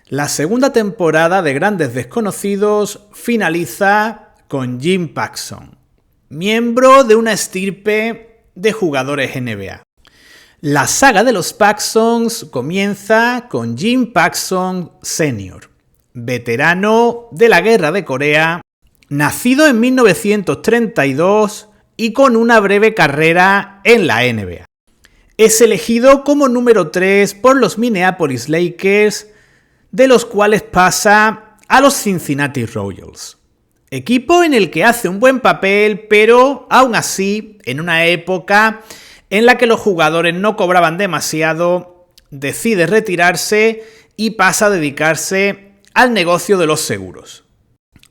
La segunda temporada de Grandes Desconocidos finaliza con Jim Paxson, miembro de una estirpe de jugadores NBA. La saga de los Paxsons comienza con Jim Paxson Sr., veterano de la Guerra de Corea, nacido en 1932 y con una breve carrera en la NBA. Es elegido como número 3 por los Minneapolis Lakers, de los cuales pasa a los Cincinnati Royals. Equipo en el que hace un buen papel, pero aún así, en una época en la que los jugadores no cobraban demasiado, decide retirarse y pasa a dedicarse al negocio de los seguros.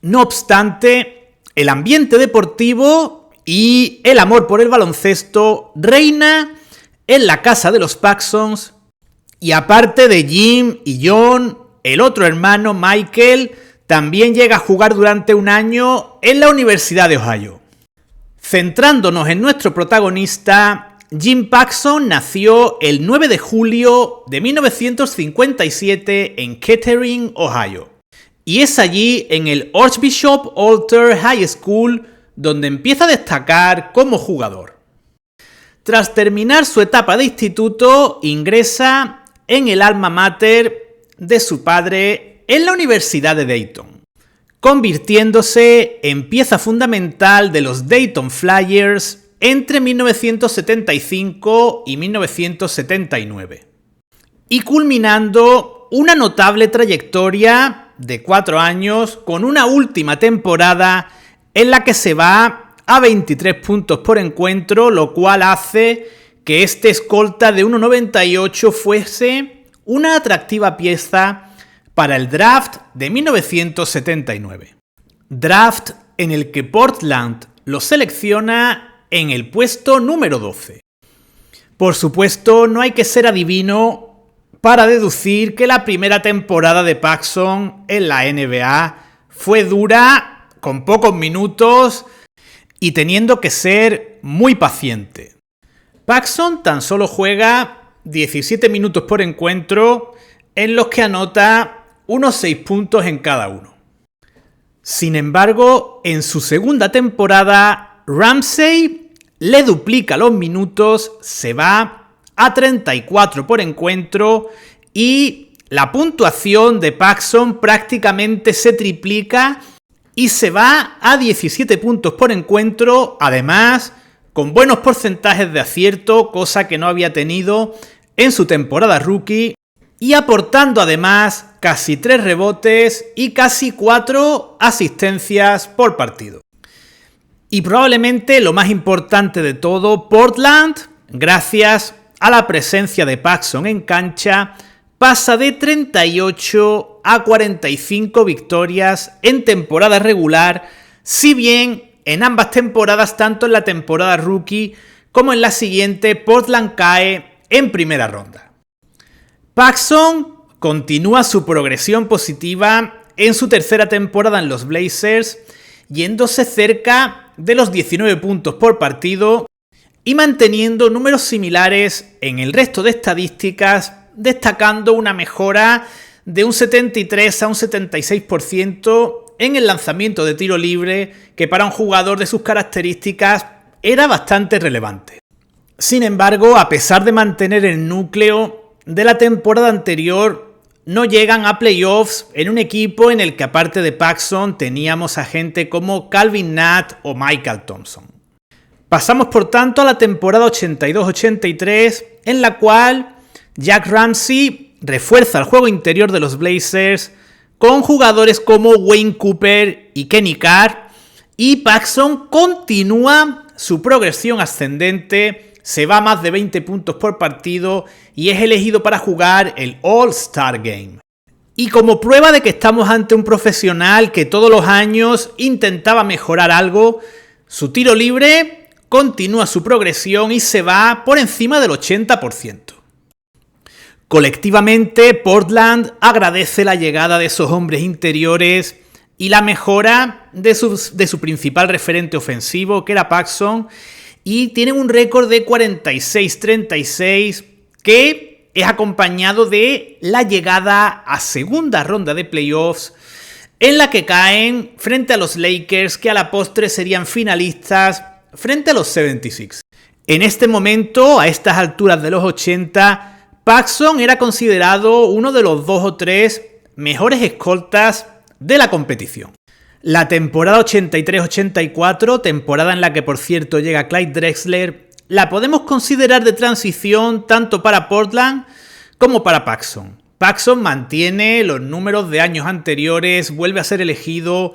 No obstante, el ambiente deportivo y el amor por el baloncesto reina en la casa de los Paxsons, y aparte de Jim y John, el otro hermano, Michael, también llega a jugar durante un año en la Universidad de Ohio. Centrándonos en nuestro protagonista, Jim Paxson nació el 9 de julio de 1957 en Kettering, Ohio. Y es allí, en el Archbishop Alter High School, donde empieza a destacar como jugador. Tras terminar su etapa de instituto, ingresa en el alma mater de su padre en la Universidad de Dayton, convirtiéndose en pieza fundamental de los Dayton Flyers entre 1975 y 1979, y culminando una notable trayectoria de 4 años con una última temporada en la que se va a 23 puntos por encuentro, lo cual hace que este escolta de 1,98 fuese una atractiva pieza para el draft de 1979. Draft en el que Portland lo selecciona en el puesto número 12. Por supuesto, no hay que ser adivino para deducir que la primera temporada de Paxson en la NBA fue dura, con pocos minutos y teniendo que ser muy paciente. Paxson tan solo juega 17 minutos por encuentro, en los que anota unos 6 puntos en cada uno. Sin embargo, en su segunda temporada, Ramsey le duplica los minutos, se va a 34 por encuentro y la puntuación de Paxson prácticamente se triplica y se va a 17 puntos por encuentro, además con buenos porcentajes de acierto, cosa que no había tenido en su temporada rookie, y aportando además casi 3 rebotes y casi 4 asistencias por partido. Y probablemente lo más importante de todo, Portland, gracias a la presencia de Paxson en cancha, pasa de 38 a 45 victorias en temporada regular, si bien en ambas temporadas, tanto en la temporada rookie como en la siguiente, Portland cae en primera ronda. Paxson continúa su progresión positiva en su tercera temporada en los Blazers, yéndose cerca de los 19 puntos por partido y manteniendo números similares en el resto de estadísticas, destacando una mejora de un 73 a un 76% en el lanzamiento de tiro libre, que para un jugador de sus características era bastante relevante. Sin embargo, a pesar de mantener el núcleo de la temporada anterior, no llegan a playoffs en un equipo en el que, aparte de Paxson, teníamos a gente como Calvin Natt o Michael Thompson. Pasamos por tanto a la temporada 82-83, en la cual Jack Ramsey refuerza el juego interior de los Blazers con jugadores como Wayne Cooper y Kenny Carr, y Paxson continúa su progresión ascendente, se va a más de 20 puntos por partido y es elegido para jugar el All-Star Game. Y como prueba de que estamos ante un profesional que todos los años intentaba mejorar algo, su tiro libre continúa su progresión y se va por encima del 80%. Colectivamente, Portland agradece la llegada de esos hombres interiores y la mejora de su principal referente ofensivo, que era Paxson, y tienen un récord de 46-36 que es acompañado de la llegada a segunda ronda de playoffs, en la que caen frente a los Lakers, que a la postre serían finalistas frente a los 76ers. En este momento, a estas alturas de los 80, Paxson era considerado uno de los 2 o 3 mejores escoltas de la competición. La temporada 83-84, temporada en la que por cierto llega Clyde Drexler, la podemos considerar de transición tanto para Portland como para Paxson. Paxson mantiene los números de años anteriores, vuelve a ser elegido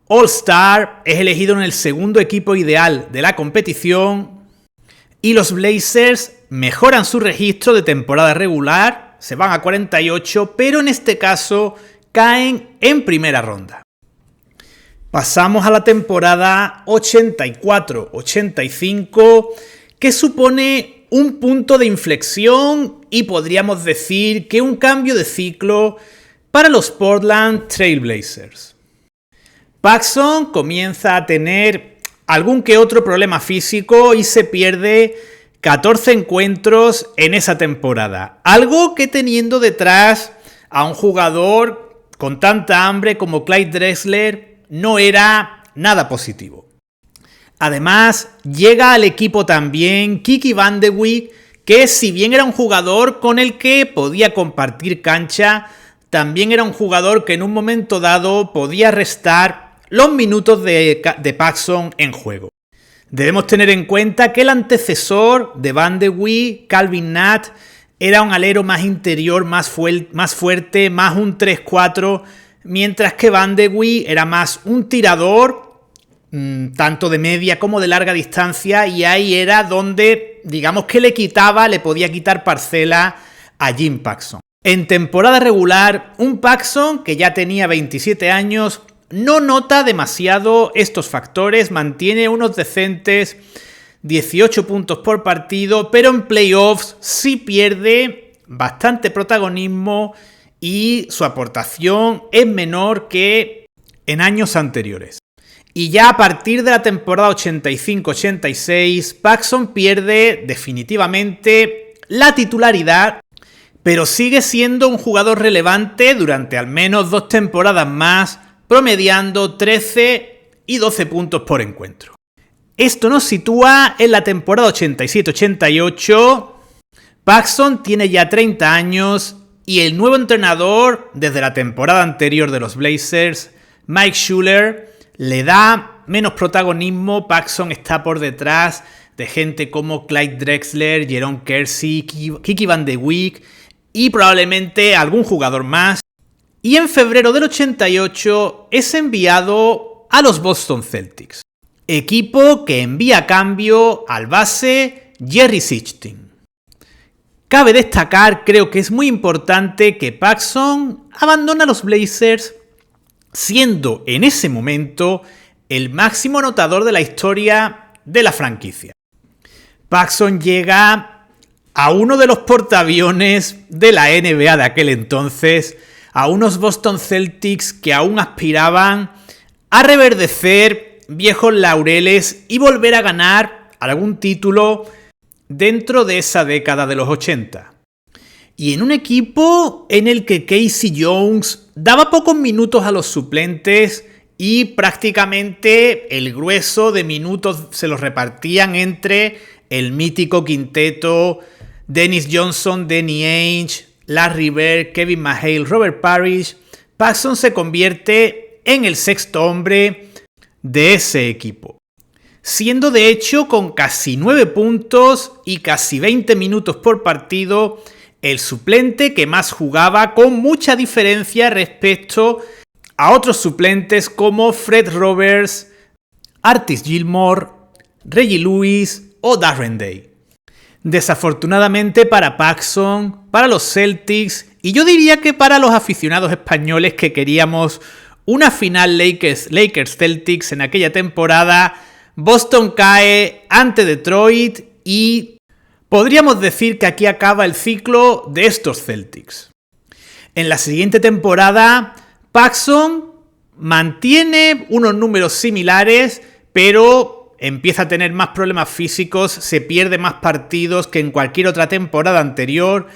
All-Star, es elegido en el segundo equipo ideal de la competición y los Blazers mejoran su registro de temporada regular, se van a 48, pero en este caso caen en primera ronda. Pasamos a la temporada 84-85, que supone un punto de inflexión y podríamos decir que un cambio de ciclo para los Portland Trail Blazers. Paxson comienza a tener algún que otro problema físico y se pierde 14 encuentros en esa temporada. Algo que teniendo detrás a un jugador con tanta hambre como Clyde Drexler no era nada positivo. Además, llega al equipo también Kiki Van de Wyk, que si bien era un jugador con el que podía compartir cancha, también era un jugador que en un momento dado podía restar los minutos de Paxson en juego. Debemos tener en cuenta que el antecesor de Van de Wyk, Calvin Natt, era un alero más interior, más fuerte, más un 3-4, mientras que Van de Wyk era más un tirador, tanto de media como de larga distancia, y ahí era donde, digamos que le podía quitar parcela a Jim Paxson. En temporada regular, un Paxson que ya tenía 27 años no nota demasiado estos factores, mantiene unos decentes 18 puntos por partido, pero en playoffs sí pierde bastante protagonismo y su aportación es menor que en años anteriores. Y ya a partir de la temporada 85-86, Paxson pierde definitivamente la titularidad, pero sigue siendo un jugador relevante durante al menos 2 temporadas más, promediando 13 y 12 puntos por encuentro. Esto nos sitúa en la temporada 87-88. Paxson tiene ya 30 años y el nuevo entrenador desde la temporada anterior de los Blazers, Mike Schuller, le da menos protagonismo. Paxson está por detrás de gente como Clyde Drexler, Jerome Kersey, Kiki Van de Wyk y probablemente algún jugador más. Y en febrero del 88 es enviado a los Boston Celtics, equipo que envía a cambio al base Jerry Sichting. Cabe destacar, creo que es muy importante, que Paxson abandona a los Blazers siendo en ese momento el máximo anotador de la historia de la franquicia. Paxson llega a uno de los portaaviones de la NBA de aquel entonces, a unos Boston Celtics que aún aspiraban a reverdecer viejos laureles y volver a ganar algún título dentro de esa década de los 80. Y en un equipo en el que Casey Jones daba pocos minutos a los suplentes y prácticamente el grueso de minutos se los repartían entre el mítico quinteto Dennis Johnson, Danny Ainge, Larry Bird, Kevin McHale, Robert Parrish. Paxson se convierte en el sexto hombre de ese equipo, siendo de hecho con casi 9 puntos y casi 20 minutos por partido el suplente que más jugaba, con mucha diferencia respecto a otros suplentes como Fred Roberts, Artis Gilmore, Reggie Lewis o Darren Day. Desafortunadamente para Paxson, para los Celtics y yo diría que para los aficionados españoles que queríamos una final Lakers-Celtics en aquella temporada, Boston cae ante Detroit y podríamos decir que aquí acaba el ciclo de estos Celtics. En la siguiente temporada, Paxson mantiene unos números similares, pero empieza a tener más problemas físicos, se pierde más partidos que en cualquier otra temporada anterior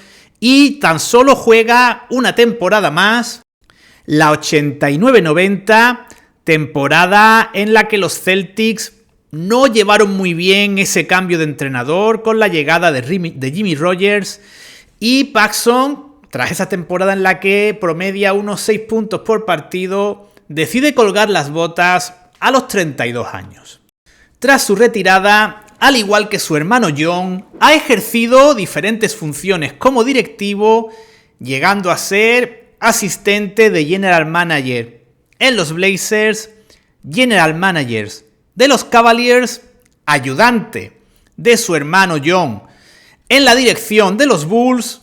y tan solo juega una temporada más, la 89-90, temporada en la que los Celtics no llevaron muy bien ese cambio de entrenador con la llegada de Jimmy Rogers, y Paxson, tras esa temporada en la que promedia unos 6 puntos por partido, decide colgar las botas a los 32 años. Tras su retirada, al igual que su hermano John, ha ejercido diferentes funciones como directivo, llegando a ser asistente de General Manager en los Blazers, General Managers de los Cavaliers, ayudante de su hermano John en la dirección de los Bulls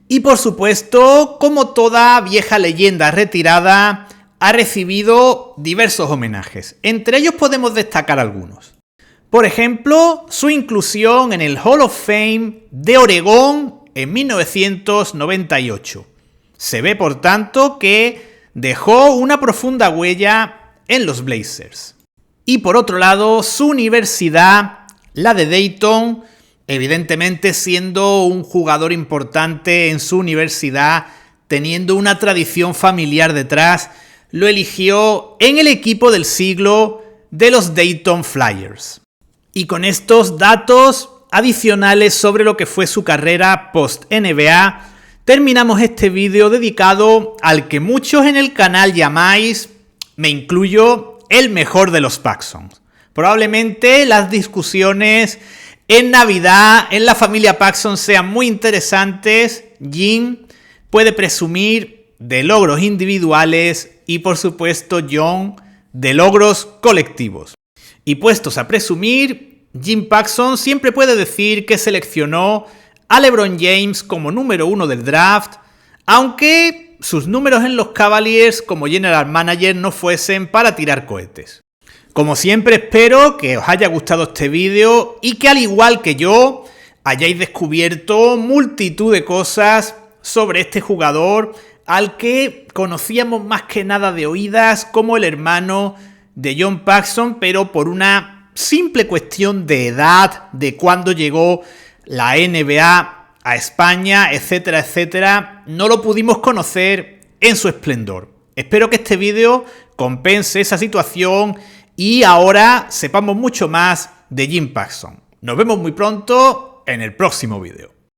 y, por supuesto, como toda vieja leyenda retirada, ha recibido diversos homenajes. Entre ellos podemos destacar algunos. Por ejemplo, su inclusión en el Hall of Fame de Oregón en 1998. Se ve, por tanto, que dejó una profunda huella en los Blazers. Y por otro lado, su universidad, la de Dayton, evidentemente siendo un jugador importante en su universidad, teniendo una tradición familiar detrás, lo eligió en el equipo del siglo de los Dayton Flyers. Y con estos datos adicionales sobre lo que fue su carrera post-NBA, terminamos este vídeo dedicado al que muchos en el canal llamáis, me incluyo, el mejor de los Paxsons. Probablemente las discusiones en Navidad en la familia Paxson sean muy interesantes. Jim puede presumir de logros individuales y, por supuesto, John de logros colectivos. Y puestos a presumir, Jim Paxson siempre puede decir que seleccionó a LeBron James como número 1 del draft, aunque sus números en los Cavaliers como general manager no fuesen para tirar cohetes. Como siempre, espero que os haya gustado este vídeo y que, al igual que yo, hayáis descubierto multitud de cosas sobre este jugador al que conocíamos más que nada de oídas como el hermano de John Paxson, pero por una simple cuestión de edad, de cuándo llegó la NBA a España, etcétera, etcétera, no lo pudimos conocer en su esplendor. Espero que este vídeo compense esa situación y ahora sepamos mucho más de Jim Paxson. Nos vemos muy pronto en el próximo vídeo.